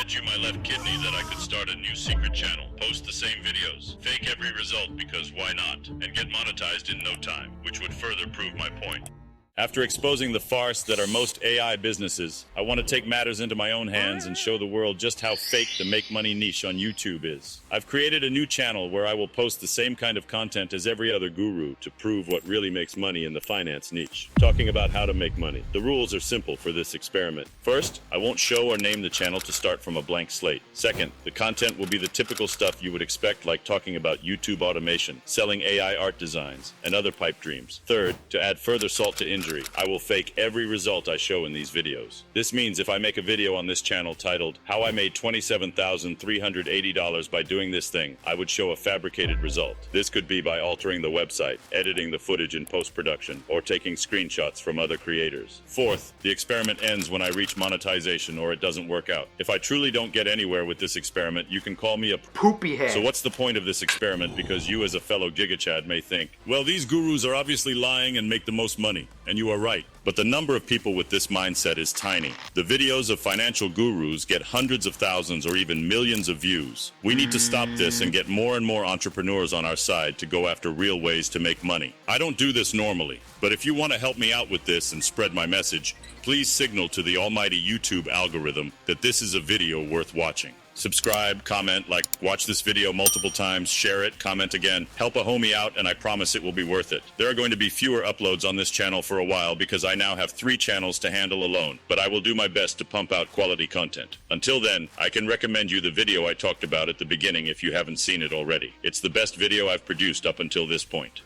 fed you my left kidney that I could start a new secret channel, post the same videos, fake every result because why not, and get monetized in no time, which would further prove my point. After exposing the farce that are most AI businesses, I want to take matters into my own hands and show the world just how fake the make money niche on YouTube is. I've created a new channel where I will post the same kind of content as every other guru to prove what really makes money in the finance niche. Talking about how to make money. The rules are simple for this experiment. First, I won't show or name the channel to start from a blank slate. Second, the content will be the typical stuff you would expect, like talking about YouTube automation, selling AI art designs, and other pipe dreams. Third, to add further salt to injury, I will fake every result I show in these videos. This means if I make a video on this channel titled, How I Made $27,380 by Doing This Thing, I would show a fabricated result. This could be by altering the website, editing the footage in post-production, or taking screenshots from other creators. Fourth, the experiment ends when I reach monetization or it doesn't work out. If I truly don't get anywhere with this experiment, you can call me a poopy head. So what's the point of this experiment? Because you as a fellow Gigachad may think, well, these gurus are obviously lying and make the most money. And you are right. But the number of people with this mindset is tiny. The videos of financial gurus get hundreds of thousands or even millions of views. We need to stop this and get more and more entrepreneurs on our side to go after real ways to make money. I don't do this normally, but if you want to help me out with this and spread my message, please signal to the almighty YouTube algorithm that this is a video worth watching. Subscribe, comment, like, watch this video multiple times, share it, comment again. Help a homie out, and I promise it will be worth it. There are going to be fewer uploads on this channel for a while because I now have 3 channels to handle alone, but I will do my best to pump out quality content. Until then, I can recommend you the video I talked about at the beginning if you haven't seen it already. It's the best video I've produced up until this point.